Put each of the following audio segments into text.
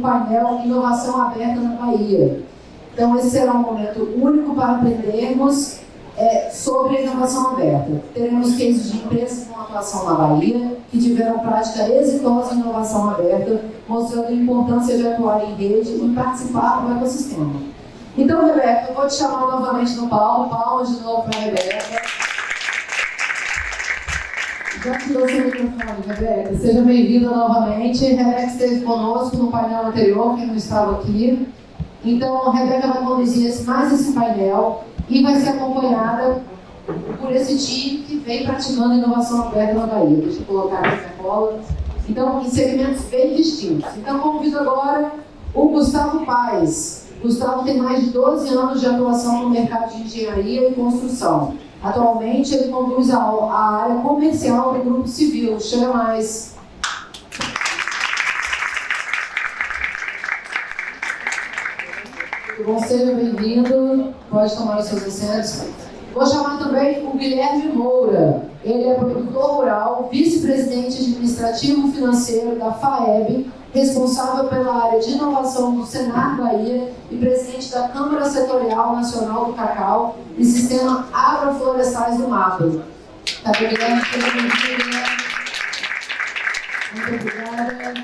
painel Inovação Aberta na Bahia. Então, esse será um momento único para aprendermos sobre a inovação aberta. Teremos cases de empresas com atuação na Bahia que tiveram prática exitosa em inovação aberta, mostrando a importância de atuar em rede e participar do ecossistema. Então, Rebeca, eu vou te chamar novamente no palco. Palmas de novo para a Rebeca. Já tirou seu microfone, Rebeca. Seja bem-vinda novamente. Rebeca esteve conosco no painel anterior, que não estava aqui. Então, a Rebeca vai conduzir mais esse painel e vai ser acompanhada por esse time que vem praticando inovação aberta na Bahia. Deixa eu colocar aqui na cola. Então, em segmentos bem distintos. Então, convido agora o Gustavo Paes. Gustavo tem mais de 12 anos de atuação no mercado de engenharia e construção. Atualmente, ele conduz a área comercial do Grupo Civil. Chega mais. Bom, seja bem-vindo. Pode tomar os seus assentos. Vou chamar também o Guilherme Moura. Ele é produtor rural, vice-presidente administrativo financeiro da FAEB, responsável pela área de inovação do Senar Bahia e presidente da Câmara Setorial Nacional do Cacau e Sistema Agroflorestais do MAPA. Tá, Guilherme? Muito obrigada.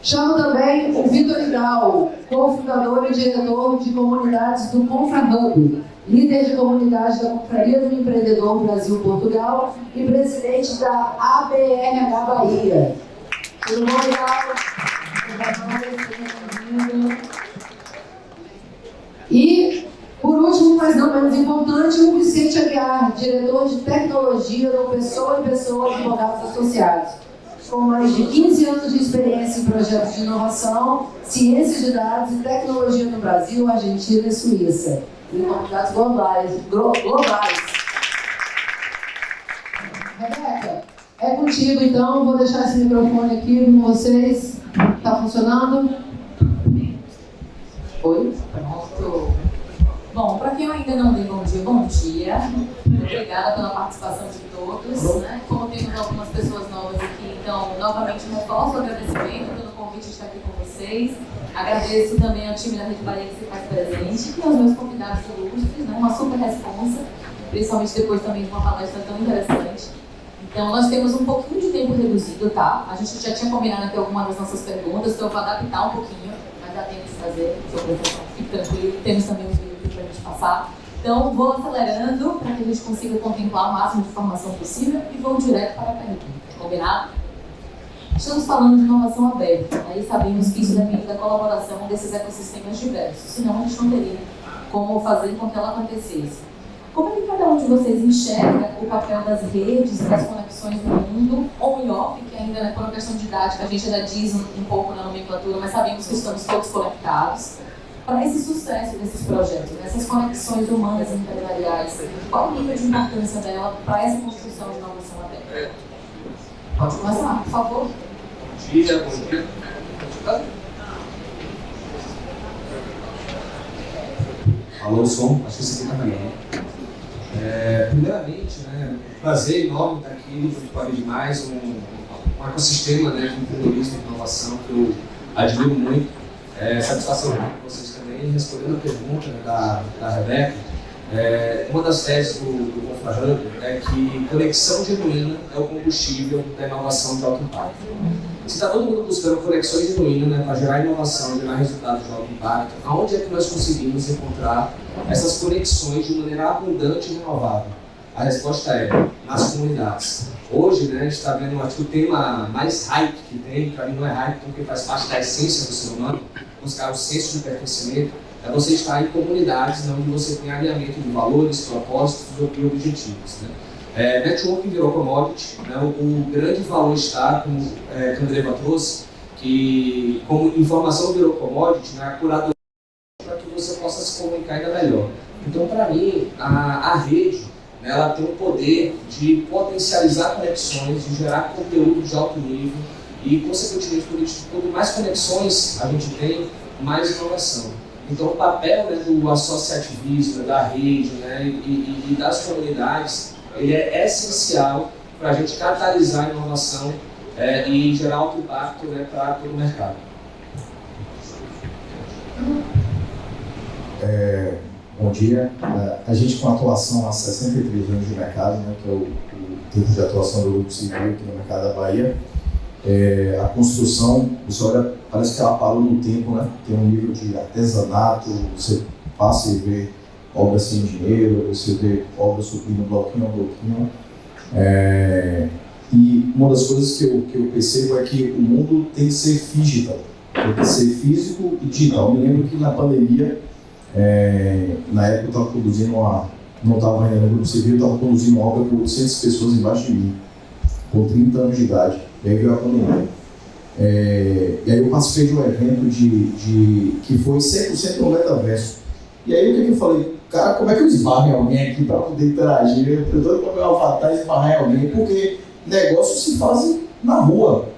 Chamo também o Vitor Hidalgo, cofundador e diretor de comunidades do ConfraHub, líder de comunidade da Confraria do Empreendedor Brasil-Portugal e presidente da ABRH Bahia. Tudo bom, Hidalgo? E, por último, mas não menos importante, o Vicente Aguiar, diretor de tecnologia do Pessoa em Pessoa Advogados Associados. Com mais de 15 anos de experiência em projetos de inovação, ciência de dados e tecnologia no Brasil, Argentina e Suíça. E convidados globais. Rebeca, é contigo então, vou deixar esse microfone aqui com vocês. Está funcionando? Oi? Pronto. Bom, para quem eu ainda não dei bom dia. Obrigada pela participação de todos. Né? Como temos algumas pessoas novas aqui, então, novamente, reforço o agradecimento pelo convite de estar aqui com vocês. Agradeço também ao time da Rede Bahia que se faz presente e aos meus convidados ilustres, né? Uma super responsa, principalmente depois também de uma palestra tão interessante. Então, nós temos um pouquinho de tempo reduzido, tá? A gente já tinha combinado aqui algumas das nossas perguntas, então eu vou adaptar um pouquinho, mas dá tempo de fazer sua apresentação. Fique tranquilo, temos também os vídeos para a gente passar. Então, vou acelerando para que a gente consiga contemplar o máximo de informação possível e vou direto para a pergunta. Combinado? Estamos falando de inovação aberta, aí sabemos que isso depende da colaboração desses ecossistemas diversos, senão a gente não teria como fazer com que ela acontecesse. Como é que cada um de vocês enxerga o papel das redes e das conexões no mundo, on e off, que ainda por uma questão didática a gente ainda diz um pouco na nomenclatura, mas sabemos que estamos todos conectados, para esse sucesso desses projetos, essas conexões humanas e empresariais? Qual o nível de importância dela para essa construção de inovação aberta? Pode começar, por favor. Bom dia. Alô, som, acho que isso aqui está melhor. Primeiramente, prazer enorme estar aqui junto com a Rede Mais, um ecossistema de empreendedorismo e inovação que eu admiro muito. Satisfação com vocês também. Respondendo a pergunta da Rebeca, uma das teses do ConfraHub é que conexão genuína é o combustível da inovação de alto impacto. Se está todo mundo buscando conexões genuínas para gerar inovação, gerar resultados de alto impacto, aonde é que nós conseguimos encontrar essas conexões de maneira abundante e renovável? A resposta é nas comunidades. Hoje, a gente está vendo, acho que o tema mais hype que tem, para mim não é hype porque faz parte da essência do ser humano, buscar o senso de pertencimento, é você estar em comunidades onde você tem alinhamento de valores, propósitos e objetivos. Networking virou commodity, o grande valor está, como a Andreva trouxe, que como informação virou commodity, a curadoria para que você possa se comunicar ainda melhor. Então, para mim, a rede, ela tem o poder de potencializar conexões, de gerar conteúdo de alto nível e, consequentemente, quanto mais conexões a gente tem, mais inovação. Então, o papel do associativismo, da rede e das comunidades, ele é essencial para a gente catalisar a inovação e gerar alto impacto, né, para todo o mercado. Bom dia. A gente com atuação há 63 anos de mercado, né, que é o tempo de atuação do Grupo Civil aqui no mercado da Bahia. A construção, você olha, parece que ela parou no tempo, né? Tem um nível de artesanato, você passa e vê obras sem engenheiro, você vê obras subindo bloquinho a bloquinho. E uma das coisas que eu percebo é que o mundo tem que ser digital, tem que ser físico e digital. Eu me lembro que na pandemia, na época eu estava produzindo não estava ainda no Grupo Civil, eu estava produzindo uma obra com 800 pessoas embaixo de mim, com 30 anos de idade. E aí veio a pandemia. E aí eu participei de um evento que foi 100% no metaverso. E aí o que eu falei? Cara, como é que eu esbarro em alguém aqui para poder interagir? Eu estou doido para meu avatar e esbarrar em alguém, porque negócios se fazem na rua.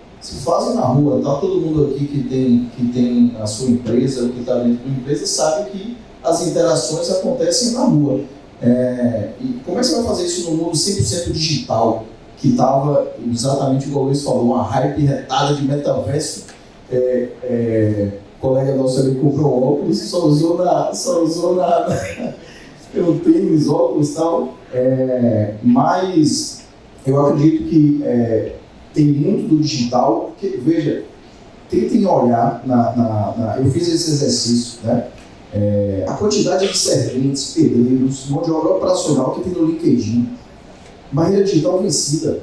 Tá todo mundo aqui que tem a sua empresa, que está dentro de uma empresa, sabe que as interações acontecem na rua. E como é que você vai fazer isso no mundo 100% digital, que estava exatamente igual o Luiz falou, uma hype retada de metaverso? Colega nosso ali comprou um óculos e só usou pelo tênis, óculos e tal. Mas eu acredito que tem muito do digital, porque, veja, tentem olhar, eu fiz esse exercício, né? A quantidade de serventes, pedreiros, mão de obra operacional que tem no LinkedIn. Barreira digital vencida.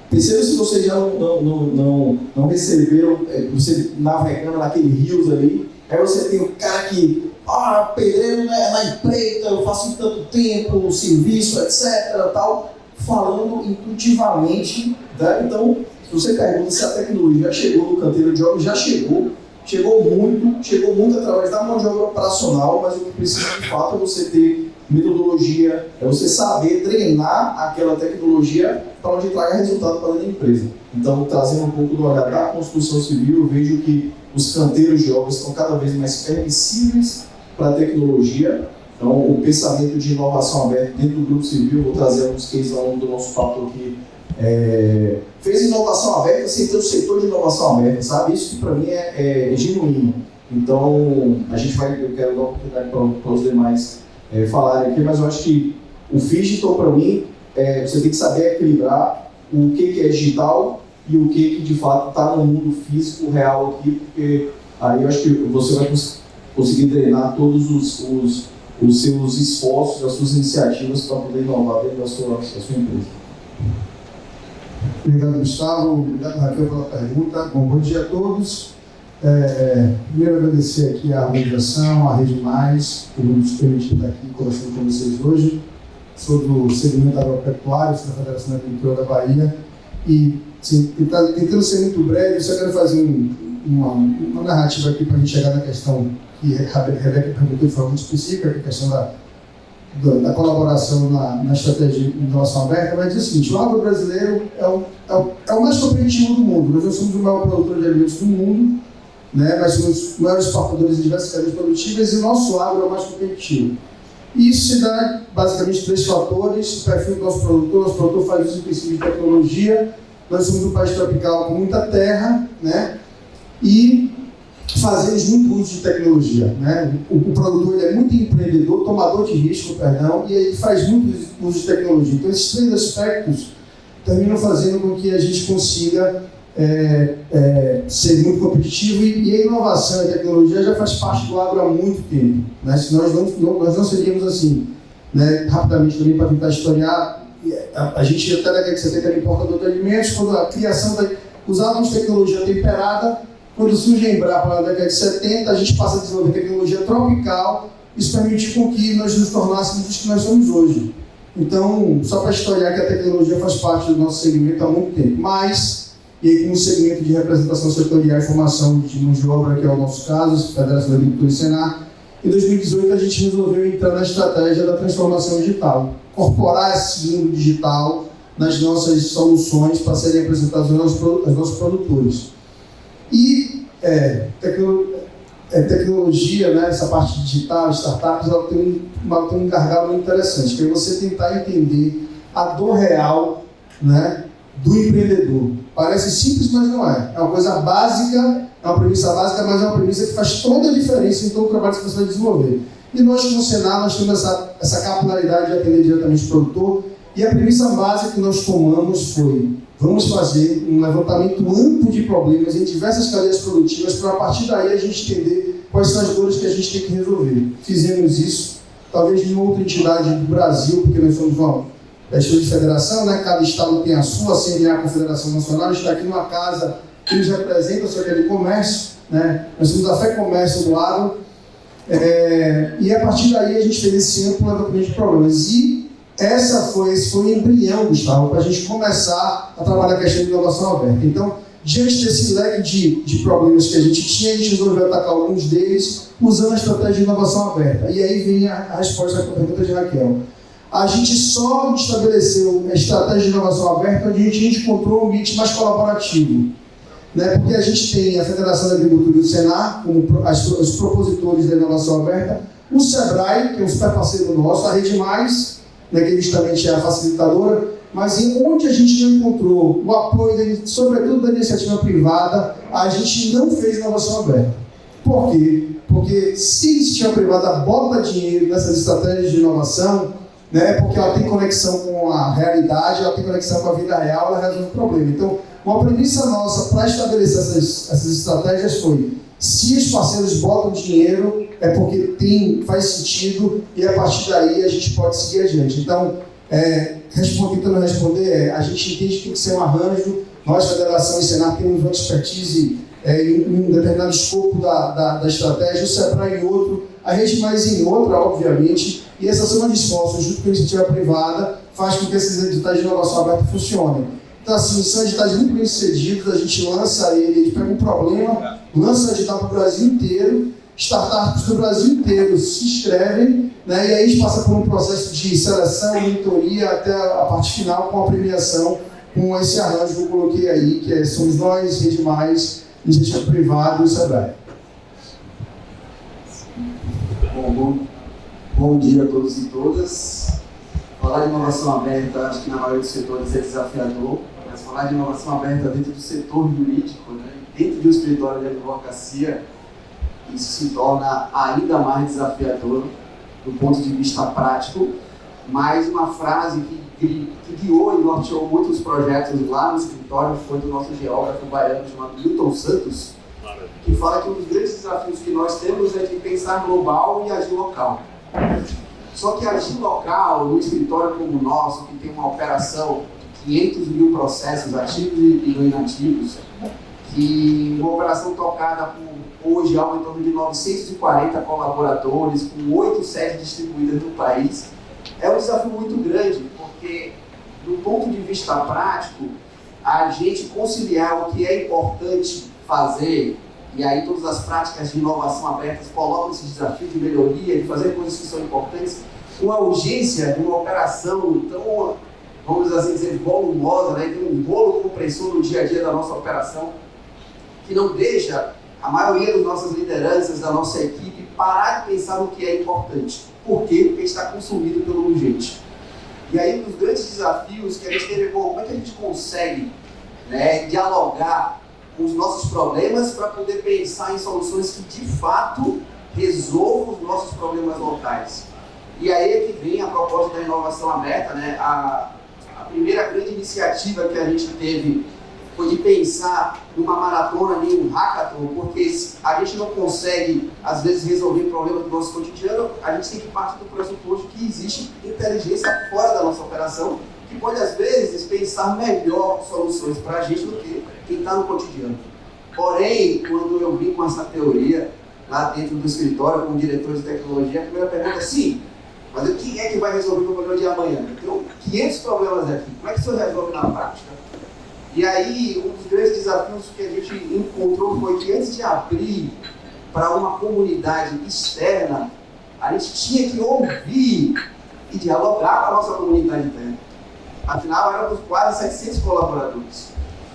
Perceba se vocês já não receberam, você navegando naquele rios ali, aí você tem o cara que, pedreiro na empreita, eu faço em tanto tempo, serviço, etc, tal, falando intuitivamente, né? Então, se você pergunta se a tecnologia chegou no canteiro de obra, já chegou muito através da mão de obra operacional, mas o que precisa de fato é você ter metodologia, é você saber treinar aquela tecnologia para onde traga resultado para dentro da empresa. Então, trazendo um pouco do olhar da construção civil, eu vejo que os canteiros de obras estão cada vez mais permissíveis para a tecnologia. Então, o pensamento de inovação aberta dentro do Grupo Civil, vou trazer alguns cases ao longo do nosso papo aqui, fez inovação aberta sem ter o setor de inovação aberta, sabe? Isso que para mim é genuíno. Então, eu quero dar uma oportunidade para os demais falarem aqui, mas eu acho que o digital, para mim, você tem que saber equilibrar o que é digital e o que de fato está no mundo físico real aqui, porque aí eu acho que você vai conseguir treinar todos os seus esforços, as suas iniciativas para poder inovar dentro da sua empresa. Obrigado, Gustavo. Obrigado, Raquel, pela pergunta. Bom dia a todos. Primeiro, agradecer aqui a organização, a Rede Mais, por nos permitir estar aqui conversando com vocês hoje sobre o segmento agropecuário da Federação Agricultura da Bahia. E, tentando ser muito breve, eu só quero fazer uma narrativa aqui para a gente chegar na questão que a Rebeca perguntou de forma muito específica, que é a questão da colaboração na estratégia de inovação aberta, vai dizer o seguinte: o agro brasileiro é o mais competitivo do mundo. Nós somos o maior produtor de alimentos do mundo, né? Nós somos os maiores exportadores de diversas cadeias produtivas e o nosso agro é o mais competitivo. E isso se dá basicamente 3 fatores: o perfil do nosso produtor faz uso intensivo de tecnologia, nós somos um país tropical com muita terra, né? E fazemos muito uso de tecnologia, né? O produtor ele é muito empreendedor, tomador de risco, e ele faz muito uso de tecnologia. Então, esses 3 aspectos terminam fazendo com que a gente consiga ser muito competitivo, e a inovação e a tecnologia já faz parte do agro há muito tempo, né? Se nós não seríamos assim, né? Rapidamente também para tentar historiar, a gente até na década de 70 era importador de alimentos, quando a criação usávamos tecnologia temperada. Quando surge a Embrapa na década de 70, a gente passa a desenvolver tecnologia tropical, isso permite com que nós nos tornássemos os que nós somos hoje. Então, só para historiar que a tecnologia faz parte do nosso segmento há muito tempo. Mas, e aí com o segmento de representação setorial e formação de mão de obra, que é o nosso caso, Federação da Agricultura e Senar, em 2018 a gente resolveu entrar na estratégia da transformação digital, incorporar esse mundo digital nas nossas soluções para serem apresentadas aos nossos produtores. E tecnologia, né, essa parte digital, startups, ela tem um gargalo muito interessante, que é você tentar entender a dor real, né, do empreendedor. Parece simples, mas não é. É uma coisa básica, é uma premissa básica, mas é uma premissa que faz toda a diferença em todo o trabalho que você vai desenvolver. E nós, como Senar, nós temos essa capilaridade de atender diretamente o produtor, e a premissa básica que nós tomamos foi: vamos fazer um levantamento amplo de problemas em diversas cadeias produtivas para, a partir daí, a gente entender quais são as dores que a gente tem que resolver. Fizemos isso, talvez em outra entidade do Brasil, porque nós somos uma questão de federação, né? Cada estado tem a sua, a CNA, a Confederação Nacional, a gente está aqui numa casa que nos representa, só que é de comércio, né? Nós somos a Fé Comércio do Agro, e a partir daí a gente fez esse amplo levantamento de problemas. E esse foi o embrião, Gustavo, para a gente começar a trabalhar a questão de inovação aberta. Então, diante desse leque de problemas que a gente tinha, a gente resolveu atacar alguns deles usando a estratégia de inovação aberta. E aí vem a resposta à pergunta de Raquel. A gente só estabeleceu a estratégia de inovação aberta onde a gente encontrou um ambiente mais colaborativo. Né? Porque a gente tem a Federação da Agricultura e o Senar, como os propositores da inovação aberta, o SEBRAE, que é um super parceiro nosso, a Rede Mais, né, que justamente é a facilitadora, mas onde a gente não encontrou o apoio, sobretudo da iniciativa privada, a gente não fez inovação aberta. Por quê? Porque se a iniciativa privada bota dinheiro nessas estratégias de inovação, né, porque ela tem conexão com a realidade, ela tem conexão com a vida real, ela resolve o problema. Então, uma premissa nossa para estabelecer essas estratégias foi: se os parceiros botam dinheiro, é porque faz sentido, e a partir daí a gente pode seguir adiante. Então, tentando responder, a gente entende que tem que ser um arranjo. Nós, Federação e Senar, temos uma expertise em um determinado escopo da estratégia, o SEBRAE em outro, a Rede Mais em outra, obviamente, e essa soma de esforços, junto com a iniciativa privada, faz com que esses editais de inovação aberta funcionem. Então, assim, são editais muito bem sucedidos, a gente lança ele, a gente pega um problema, lança o edital para o Brasil inteiro, startups do Brasil inteiro se inscrevem, né, e aí a gente passa por um processo de seleção, monitoria, até a parte final com a premiação, com esse arranjo que eu coloquei aí, que somos nós, Rede Mais, iniciativa privada e o SEBRAE. Bom dia a todos e todas. Falar de inovação aberta, acho que na maioria dos setores é desafiador, mas falar de inovação aberta dentro do setor jurídico, né, dentro de um escritório de advocacia, isso se torna ainda mais desafiador do ponto de vista prático. Mas uma frase que guiou e norteou muitos projetos lá no escritório foi do nosso geógrafo baiano chamado Milton Santos, que fala que um dos grandes desafios que nós temos é de pensar global e agir local. Só que agir local, num escritório como o nosso, que tem uma operação de 500 mil processos ativos e não inativos, que uma operação tocada com hoje algo em torno de 940 colaboradores, com 8 sedes distribuídas no país, é um desafio muito grande, porque, do ponto de vista prático, a gente conciliar o que é importante fazer, e aí todas as práticas de inovação abertas colocam esse desafio de melhoria, de fazer coisas que são importantes, com a urgência de uma operação tão, vamos assim dizer, volumosa, né, de um rolo compressor no dia a dia da nossa operação, que não deixa a maioria das nossas lideranças, da nossa equipe, parar de pensar no que é importante. Por quê? Porque está consumido pelo urgente. E aí um dos grandes desafios que a gente teve, como é que a gente consegue, né, dialogar com os nossos problemas para poder pensar em soluções que de fato resolvam os nossos problemas locais. E aí é que vem a proposta da inovação aberta, né? A primeira grande iniciativa que a gente teve foi de pensar numa maratona, em um hackathon, porque a gente não consegue, às vezes, resolver problemas do nosso cotidiano, a gente tem que partir do pressuposto que existe inteligência fora da nossa operação, que pode, às vezes, pensar melhor soluções para a gente do que quem está no cotidiano. Porém, quando eu vim com essa teoria, lá dentro do escritório, como diretor de tecnologia, a primeira pergunta é: sim, mas quem é que vai resolver o problema de amanhã? Então, 500 problemas aqui, como é que o senhor resolve na prática? E aí, um dos grandes desafios que a gente encontrou foi que, antes de abrir para uma comunidade externa, a gente tinha que ouvir e dialogar com a nossa comunidade interna. Afinal, éramos quase 700 colaboradores.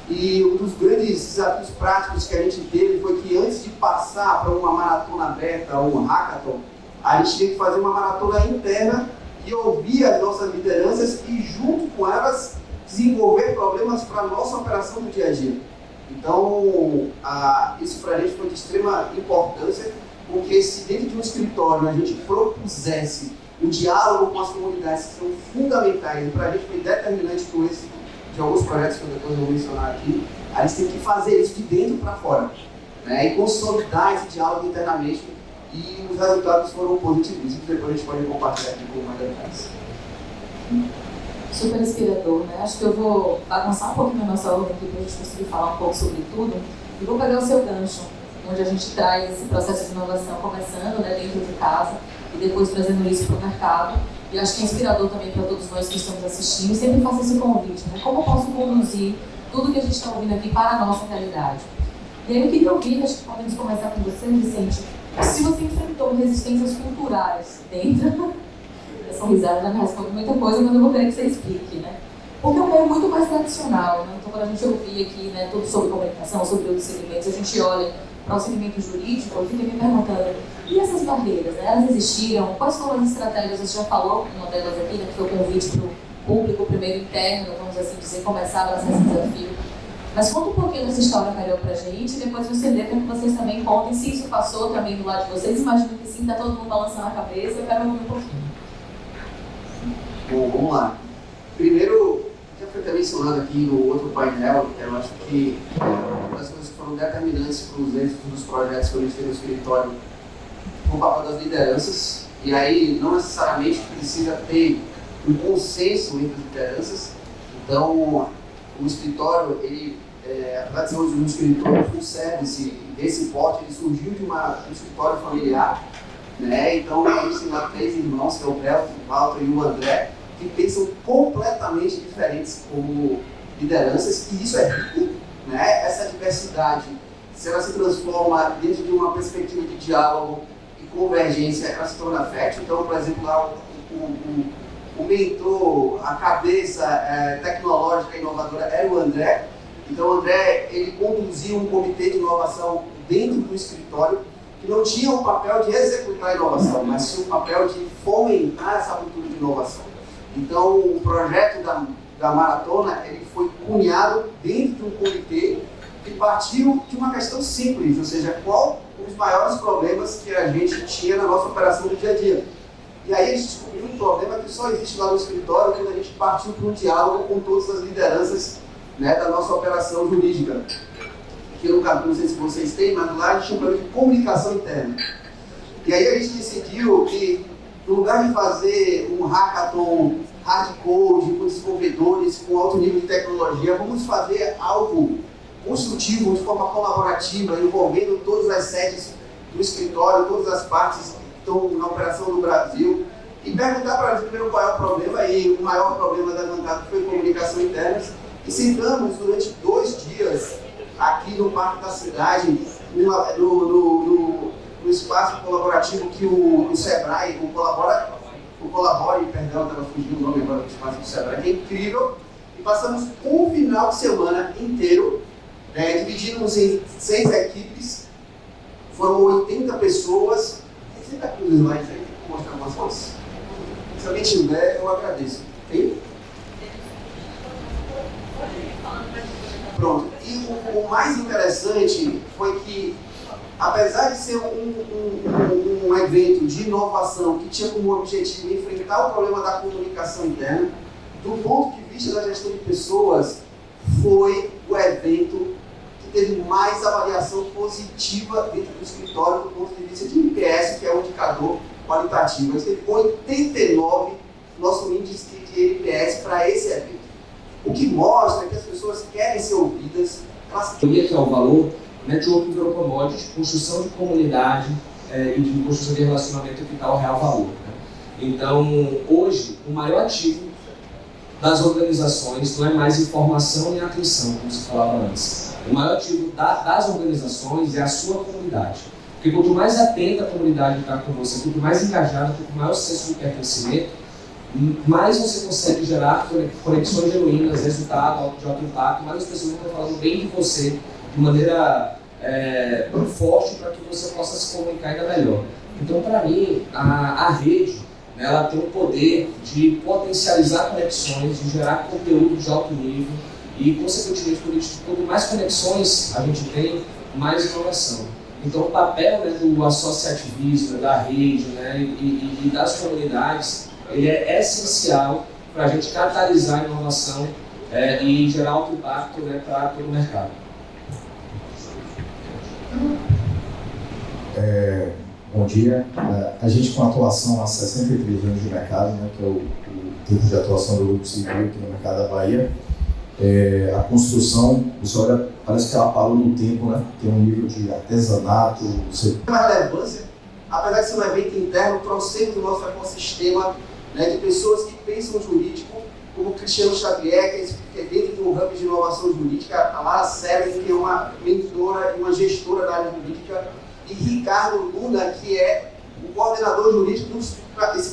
E um dos grandes desafios práticos que a gente teve foi que, antes de passar para uma maratona aberta ou um hackathon, a gente tinha que fazer uma maratona interna e ouvir as nossas lideranças e, junto com elas, desenvolver problemas para a nossa operação do dia a dia. Então, isso para a gente foi de extrema importância, porque se dentro de um escritório a gente propusesse o diálogo com as comunidades que são fundamentais, e para a gente foi determinante com esse, de alguns projetos que eu depois vou mencionar aqui, a gente tem que fazer isso de dentro para fora, né, e consolidar esse diálogo internamente, e os resultados foram positivos, e depois a gente pode compartilhar aqui com mais detalhes. Super inspirador, né? Acho que eu vou bagunçar um pouquinho a nossa ordem aqui para a gente conseguir falar um pouco sobre tudo, e vou pegar o seu gancho, onde a gente traz esse processo de inovação começando, né, dentro de casa, e depois trazendo isso para o mercado. E acho que é inspirador também para todos nós que estamos assistindo. Sempre faço esse convite, né? Como eu posso conduzir tudo que a gente está ouvindo aqui para a nossa realidade? E aí eu queria ouvir, acho que podemos começar com você, Vicente, se você enfrentou resistências culturais dentro... Essa risada já me responde muita coisa, mas eu vou querer que você explique, né? Porque é um meio muito mais tradicional, né? Então, quando a gente ouvir aqui, né, tudo sobre comunicação, sobre outros segmentos, a gente olha para o segmento jurídico, eu fico me perguntando, e essas barreiras, né? Elas existiram? Quais foram as estratégias? Você já falou uma delas aqui, né, que foi o convite para o público, primeiro interno, vamos assim dizer, começar a abraçar esse desafio. Mas conta um pouquinho dessa história melhor pra gente, e depois eu estender para que vocês também contem se isso passou também do lado de vocês. Imagino que sim, tá todo mundo balançando a cabeça, eu quero ouvir um pouquinho. Bom, vamos lá. Primeiro, já foi até mencionado aqui no outro painel, eu acho que uma das coisas que foram determinantes para os êxitos dos projetos que a gente tem no escritório foi o papel das lideranças, e aí não necessariamente precisa ter um consenso entre as lideranças. Então, o escritório, ele, apesar de ser um escritório full service, desse porte, ele surgiu de um escritório familiar, né? Então, existem lá 3 irmãos, que é o Belto, o Walter e o André, que pensam completamente diferentes como lideranças, e isso é rico, né? Essa diversidade, se ela se transforma dentro de uma perspectiva de diálogo e convergência, ela se torna fértil. Então, por exemplo, lá o mentor, a cabeça tecnológica e inovadora era o André. Então, o André, ele conduziu um comitê de inovação dentro do escritório, que não tinha o papel de executar a inovação, mas tinha o papel de fomentar essa cultura de inovação. Então, o projeto da maratona, ele foi cunhado dentro de um comitê que partiu de uma questão simples, ou seja, qual os maiores problemas que a gente tinha na nossa operação do dia a dia. E aí a gente descobriu um problema que só existe lá no escritório quando a gente partiu para um diálogo com todas as lideranças, né, da nossa operação jurídica. Que eu não sei se vocês têm, mas lá a gente chama de comunicação interna. E aí a gente decidiu que, no lugar de fazer um hackathon hardcode com desenvolvedores com alto nível de tecnologia, vamos fazer algo construtivo, de forma colaborativa, envolvendo todas as sedes do escritório, todas as partes que estão na operação do Brasil, e perguntar para eles primeiro qual é o problema, e o maior problema levantado foi comunicação interna. E sentamos durante 2 dias aqui no Parque da Cidade, no espaço colaborativo que o Sebrae, o Colabore, perdão, estava fugindo o nome agora do espaço do Sebrae, que é incrível, e passamos um final de semana inteiro, dividimos em 6 equipes, foram 80 pessoas. Você está com os slides aí? Vou mostrar umas coisas. Se alguém tiver, eu agradeço. Tem? Pronto. E o mais interessante foi que, apesar de ser um evento de inovação que tinha como objetivo enfrentar o problema da comunicação interna, do ponto de vista da gestão de pessoas, foi o evento que teve mais avaliação positiva dentro do escritório do ponto de vista de NPS, que é o indicador qualitativo. A gente teve 89 nosso índice de NPS para esse evento. O que mostra que as pessoas querem ser ouvidas. Que é o valor, network virou commodity, construção de comunidade e de construção de relacionamento que dá o real valor. Né? Então, hoje, o maior ativo das organizações não é mais informação nem atenção, como se falava antes. O maior ativo das organizações é a sua comunidade. Porque quanto mais atenta a comunidade está com você, quanto mais engajada, quanto maior o senso de pertencimento, mais você consegue gerar conexões genuínas, resultado de alto impacto, mais as pessoas estão falando bem de você de maneira forte para que você possa se comunicar ainda melhor. Então, para mim, a rede né, ela tem o poder de potencializar conexões, de gerar conteúdo de alto nível e, consequentemente, por isso, quanto mais conexões a gente tem, mais inovação. Então, o papel, né, do associativismo, da rede, né, e das comunidades, ele é essencial para a gente catalisar a inovação e gerar alto impacto, né, para todo o mercado. Bom dia. A gente, com atuação há 63 anos de mercado, né, que é o tipo de atuação do Grupo Civil aqui no mercado da Bahia, a construção, você olha, parece que ela parou no tempo, né? Tem um nível de artesanato. Uma relevância, apesar de ser um evento interno, trouxemos o nosso ecossistema, né, de pessoas que pensam jurídico, como o Cristiano Xavier, que é dentro do hub de inovação jurídica, a Lara Seren, que é uma mentora e uma gestora da área jurídica, e Ricardo Luna, que é o coordenador jurídico dos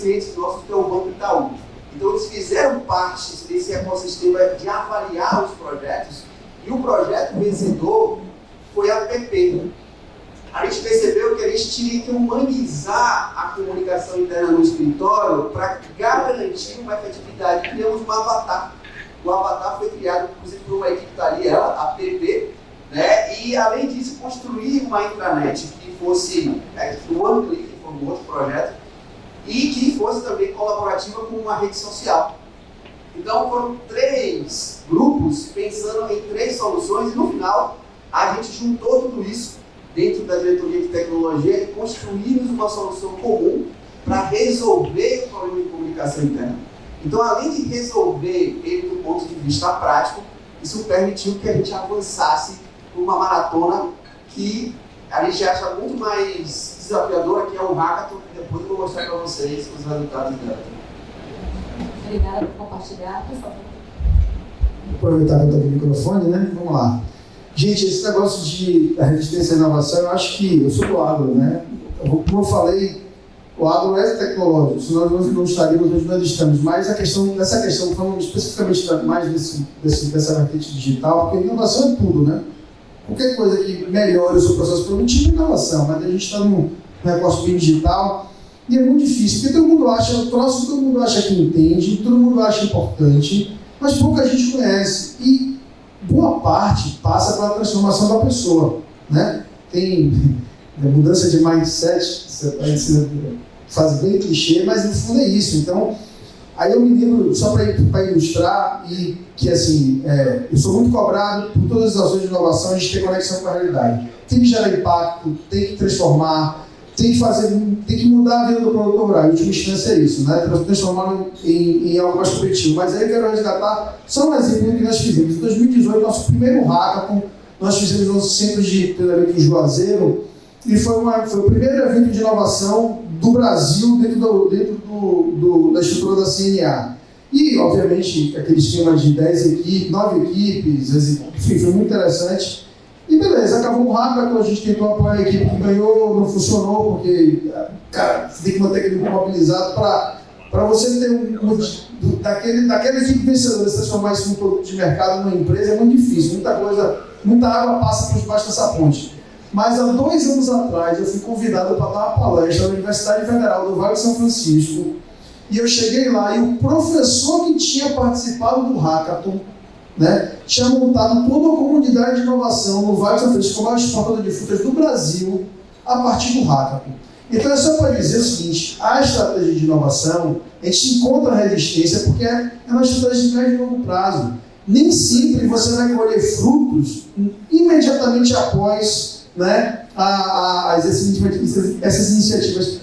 clientes nossos, que é o Banco Itaú. Então, eles fizeram parte desse ecossistema de avaliar os projetos, e o projeto vencedor foi a PP. A gente percebeu que a gente tinha que humanizar a comunicação interna no escritório para garantir uma efetividade. Criamos um avatar. O avatar foi criado, inclusive, por uma equipe que está ali, ela, a PP, né? E, além disso, construir uma intranet que fosse o OneClick, que foi um outro projeto, e que fosse também colaborativa com uma rede social. Então, foram 3 grupos pensando em 3 soluções e, no final, a gente juntou tudo isso dentro da diretoria de tecnologia e construímos uma solução comum para resolver o problema de comunicação interna. Então, além de resolver ele do ponto de vista prático, isso permitiu que a gente avançasse por uma maratona que a gente acha muito mais desafiadora, que é o Hackathon, que depois eu vou mostrar para vocês os resultados dela. Obrigada por compartilhar, por favor. Vou aproveitar que eu estou com o microfone, né? Vamos lá. Gente, esse negócio de resistência à inovação, eu acho que eu sou do agro, né? Como eu falei, o agro é tecnológico, senão nós não estaríamos onde nós estamos. Mas nessa questão, falando especificamente mais dessa vertente digital, porque inovação é tudo, né? Qualquer coisa que melhore o seu processo produtivo é inovação, mas a gente está num negócio bem digital e é muito difícil, porque todo mundo acha que entende, todo mundo acha importante, mas pouca gente conhece. E boa parte passa pela transformação da pessoa, né? Tem mudança de mindset, você faz bem clichê, mas no fundo é isso. Então, aí eu me lembro, só para ilustrar, e que assim, eu sou muito cobrado por todas as ações de inovação, a gente tem conexão com a realidade. Tem que gerar impacto, tem que transformar, tem que mudar a vida do produtor rural. Em última instância é isso, né? Transformar em algo mais competitivo. Mas aí eu quero resgatar só um exemplo que nós fizemos. Em 2018, nosso primeiro hackathon, nós fizemos no nosso centro de treinamento em Juazeiro, e foi o primeiro evento de inovação do Brasil dentro da estrutura da CNA. E, obviamente, aquele esquema de 9 equipes, enfim, foi muito interessante. E beleza, acabou o hackathon, a gente tentou apoiar a equipe que ganhou, não funcionou, porque, cara, você tem que manter aquele grupo mobilizado para você ter daquela equipe vencedora, se transformar isso num produto de mercado, numa empresa, é muito difícil. Muita água passa por debaixo dessa ponte. Mas há 2 anos atrás eu fui convidado para dar uma palestra na Universidade Federal do Vale de São Francisco, e eu cheguei lá e o professor que tinha participado do hackathon, né, tinha montado toda uma comunidade de inovação no Vale de São Francisco, como a maior exportadora de frutas do Brasil, a partir do hackathon. Então é só para dizer o seguinte: a estratégia de inovação, a gente encontra resistência porque é uma estratégia de médio e longo prazo. Nem sempre você vai colher frutos imediatamente após, né, essas iniciativas,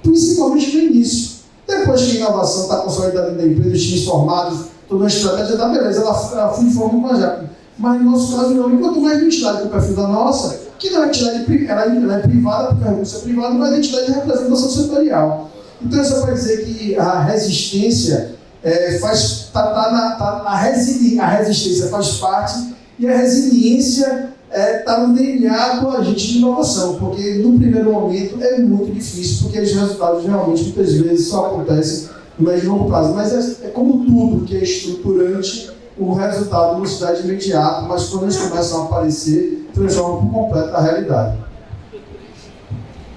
principalmente no início. Depois que a inovação está consolidada dentro da empresa, os times formados, toda uma estratégia da beleza, ela flui de forma mais rápida. Mas no nosso caso não. E quanto mais identidade com o perfil da nossa, que não é entidade, ela é privada, porque a recurso é privado, mas a entidade de representação setorial. Então é só para dizer que a resistência a resistência faz parte, e a resiliência está no DNA do agente de inovação, porque no primeiro momento é muito difícil, porque os resultados realmente muitas vezes só acontecem no médio e longo prazo. Mas é como tudo que é estruturante, o resultado não se dá de imediato, mas quando eles começam a aparecer, transforma por completo a realidade.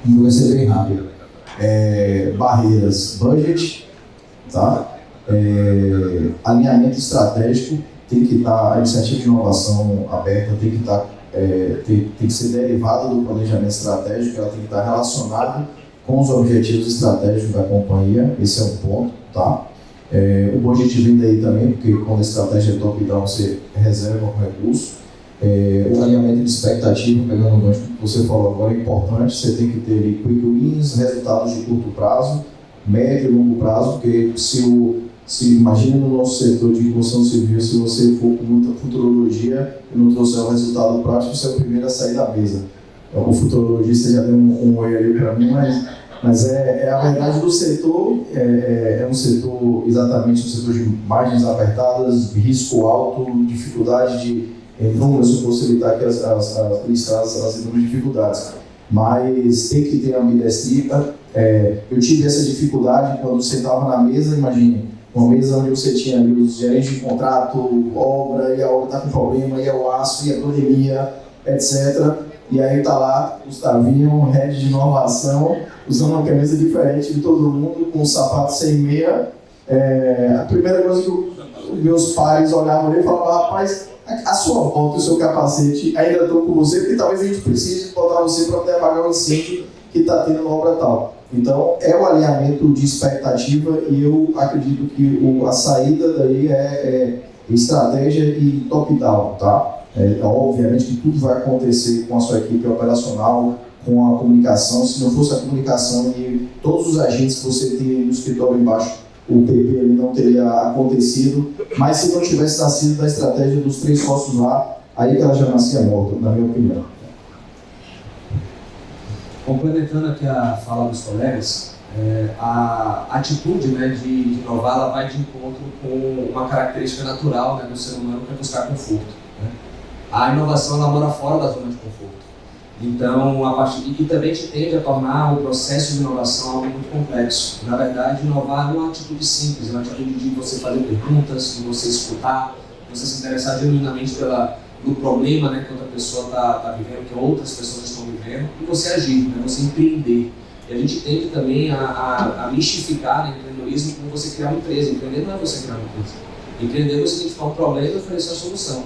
Vai ser bem rápido. barreiras, budget, tá? Alinhamento estratégico, tem que estar, a iniciativa de inovação aberta tem que estar, tem que ser derivada do planejamento estratégico, ela tem que estar relacionada com os objetivos estratégicos da companhia, esse é um ponto, tá? O budget vem daí também, porque quando a estratégia é top-down, você reserva um recurso. O alinhamento de expectativa, pegando o gancho que você falou agora, é importante. Você tem que ter ali quick wins, resultados de curto prazo, médio e longo prazo, porque se imagina no nosso setor de construção civil, se você for com muita futurologia e não trouxer o resultado prático, você é o primeiro a sair da mesa. O futurologista já deu um oi ali para mim, mas é a verdade do setor. É um setor, exatamente um setor de margens apertadas, risco alto, dificuldade de números, se possibilitar aqui as inúmeras dificuldades. Mas tem que ter a ambidestria. Eu tive essa dificuldade quando você estava na mesa, imagine, uma mesa onde você tinha ali os gerentes de contrato, obra, e a obra está com problema, e o aço, e a pandemia, etc. E aí está lá Gustavinho, head de inovação, usando uma camisa diferente de todo mundo, com um sapato sem meia. A primeira coisa que os meus pais olhavam ali e falavam: rapaz, a sua bota e o seu capacete ainda estão com você, porque talvez a gente precise botar você para poder apagar o incêndio que está tendo na obra tal. Então, é o alinhamento de expectativa, e eu acredito que a saída daí é estratégia e top-down, tá? Obviamente que tudo vai acontecer com a sua equipe operacional, com a comunicação. Se não fosse a comunicação e todos os agentes que você tem no escritório embaixo, o PP ali não teria acontecido. Mas se não tivesse nascido da estratégia dos 3 sócios lá, aí que ela já nascia morta, na minha opinião. Complementando aqui a fala dos colegas, a atitude, né, de inovar, ela vai de encontro com uma característica natural, né, do ser humano, que é buscar conforto, né? A inovação, ela mora fora da zona de conforto. Então, e também te tende a tornar o processo de inovação algo muito complexo. Na verdade, inovar não é uma atitude simples, é uma atitude de você fazer perguntas, de você escutar, de você se interessar genuinamente do problema, né, que outra pessoa está vivendo, que outras pessoas estão vivendo, e você agir, né, você empreender. E a gente tende também a mistificar, né, empreendedorismo como você criar uma empresa. Empreender não é você criar uma empresa. Empreender é você identificar um problema e oferecer a solução.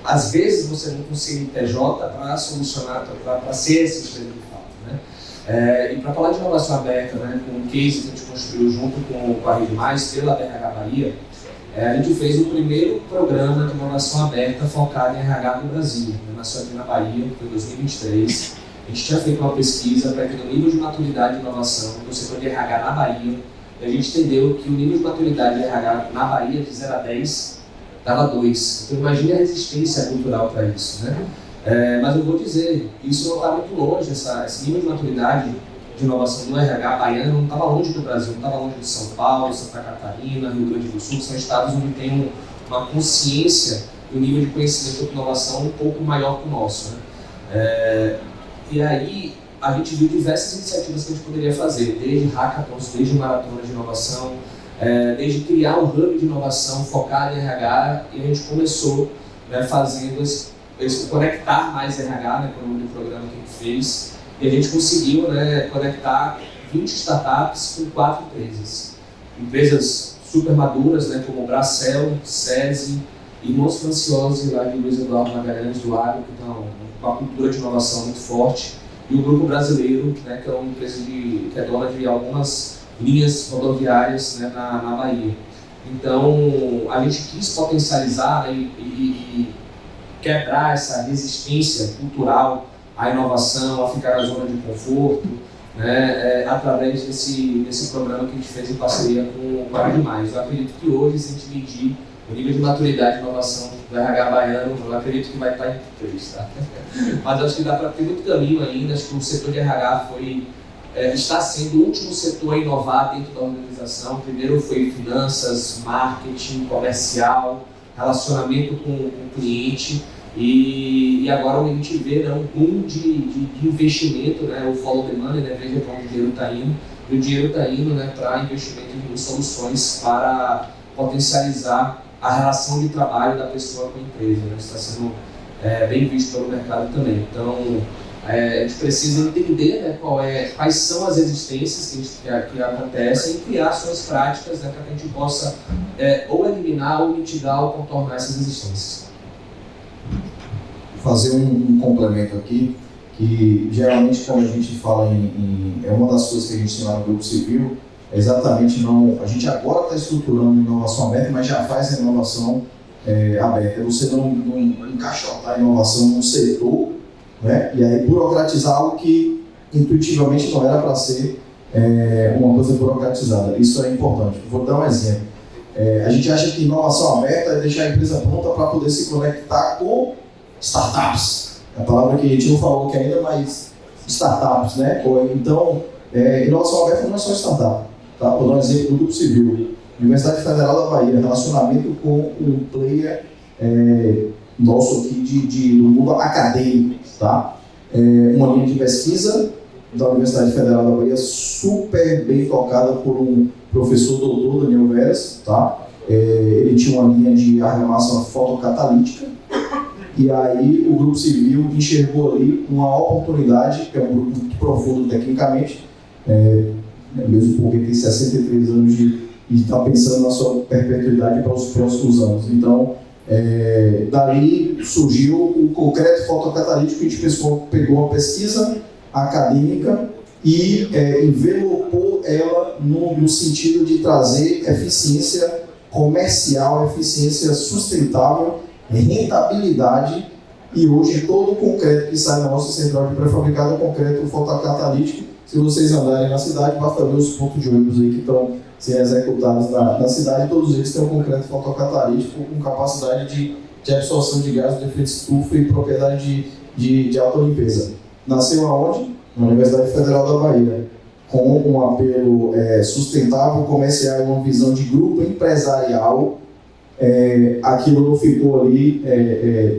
Às vezes você não consegue PJ para solucionar, para ser esse empresa de fato, né? E para falar de inovação aberta, né, com um case que a gente construiu junto com a Rede Mais, pela BRH Bahia, a gente fez o primeiro programa de inovação aberta focado em RH do Brasil, né? Nasceu aqui na Bahia, foi em 2023. A gente tinha feito uma pesquisa para entender o nível de maturidade de inovação no setor de RH na Bahia, e a gente entendeu que o nível de maturidade de RH na Bahia, de 0 a 10, dava 2. Então imagine a resistência cultural para isso, né? Mas eu vou dizer, isso não está muito longe, esse nível de maturidade de inovação no RH baiano não estava longe do Brasil, não estava longe de São Paulo, Santa Catarina, Rio Grande do Sul, que são estados onde tem uma consciência e um nível de conhecimento de inovação um pouco maior que o nosso, né? E aí a gente viu diversas iniciativas que a gente poderia fazer, desde hackathons, desde maratonas de inovação, desde criar um hub de inovação focado em RH, e a gente começou, né, fazendo esse conectar mais RH, né, com o nome do programa que a gente fez, e a gente conseguiu, né, conectar 20 startups com 4 empresas. Empresas super maduras, né, como Bracel, SESI, Irmãos Franciosi, lá de Luiz Eduardo Magalhães, do Agro, que estão com uma cultura de inovação muito forte, e o Grupo Brasileiro, né, que é uma empresa que é dona de algumas linhas rodoviárias, né, na Bahia. Então, a gente quis potencializar, né, e quebrar essa resistência cultural à inovação, a ficar na zona de conforto, né, através desse programa que a gente fez em parceria com a Rede Mais. Eu acredito que hoje, se a gente medir o nível de maturidade de inovação do RH baiano, eu acredito que vai estar em 3, tá? Mas acho que dá para ter muito caminho ainda. Acho que o setor de RH está sendo o último setor a inovar dentro da organização. Primeiro foi finanças, marketing, comercial, relacionamento com o cliente, e agora a gente vê, né, um boom de investimento, né, o follow the money, né, veja para onde o dinheiro está indo, e o dinheiro está indo, né, para investimento em soluções para potencializar a relação de trabalho da pessoa com a empresa, né, está sendo bem visto pelo mercado também. Então, A gente precisa entender, né, quais são as resistências que acontecem e criar ações práticas, né, para que a gente possa ou eliminar, ou mitigar, ou contornar essas resistências. Vou fazer um complemento aqui, que geralmente quando a gente fala é uma das coisas que a gente tem lá no Grupo Civil, é exatamente não, a gente agora está estruturando inovação aberta, mas já faz a inovação aberta. Você não encaixotar a inovação num setor, né? E aí burocratizar algo que intuitivamente não era para ser uma coisa burocratizada. Isso é importante. Vou dar um exemplo. A gente acha que inovação aberta é deixar a empresa pronta para poder se conectar com startups. É a palavra que a gente não falou aqui ainda, mas startups, né? Então, inovação aberta não é só startup. Tá? Vou dar um exemplo do Grupo Civil. Universidade Federal da Bahia, relacionamento com um player nosso aqui do mundo acadêmico. Tá? Uma linha de pesquisa da Universidade Federal da Bahia, super bem tocada por um professor doutor, Daniel Veras. Tá? Ele tinha uma linha de argamassa fotocatalítica, e aí o Grupo Civil enxergou ali uma oportunidade, que é um grupo muito profundo tecnicamente, mesmo porque tem 63 anos e está pensando na sua perpetuidade para os próximos anos. Então, dali surgiu o concreto fotocatalítico, que a gente pegou uma pesquisa acadêmica e envelopou ela no sentido de trazer eficiência comercial, eficiência sustentável, rentabilidade, e hoje todo o concreto que sai da nossa central de pré-fabricado é concreto fotocatalítico. Se vocês andarem na cidade, basta ver os pontos de ônibus aí que estão sendo executados na cidade, todos eles têm um concreto fotocatalítico com capacidade de absorção de gases de efeito estufa e propriedade de autolimpeza. Nasceu aonde? Na Universidade Federal da Bahia, com um apelo sustentável, comercial e uma visão de grupo empresarial. Aquilo não ficou ali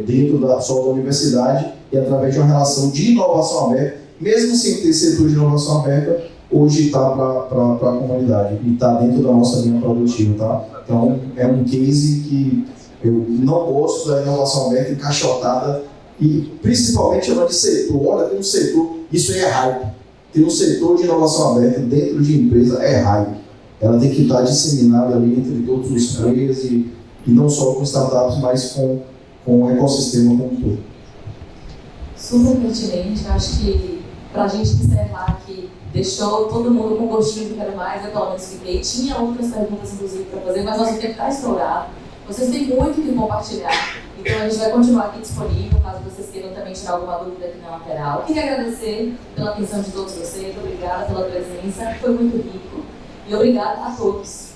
dentro só da universidade, e através de uma relação de inovação aberta, mesmo sem ter setor de inovação aberta, hoje está para a comunidade e está dentro da nossa linha produtiva. Tá? Então, é um case que eu não gosto da inovação aberta encaixotada, e principalmente chamando de setor. Olha, tem um setor, isso aí é hype. Tem um setor de inovação aberta dentro de empresa, é hype. Ela tem que estar disseminada ali entre todos os players, e não só com startups, mas com o ecossistema como um todo. Super pertinente. Acho que para a gente encerrar aqui, deixou todo mundo com gostinho de quero mais, eu pelo menos fiquei. Tinha outras perguntas, inclusive, para fazer, mas nosso tempo está estourado. Vocês têm muito que compartilhar, então a gente vai continuar aqui disponível, caso vocês queiram também tirar alguma dúvida aqui na lateral. Queria agradecer pela atenção de todos vocês, obrigada pela presença, foi muito rico, e obrigada a todos.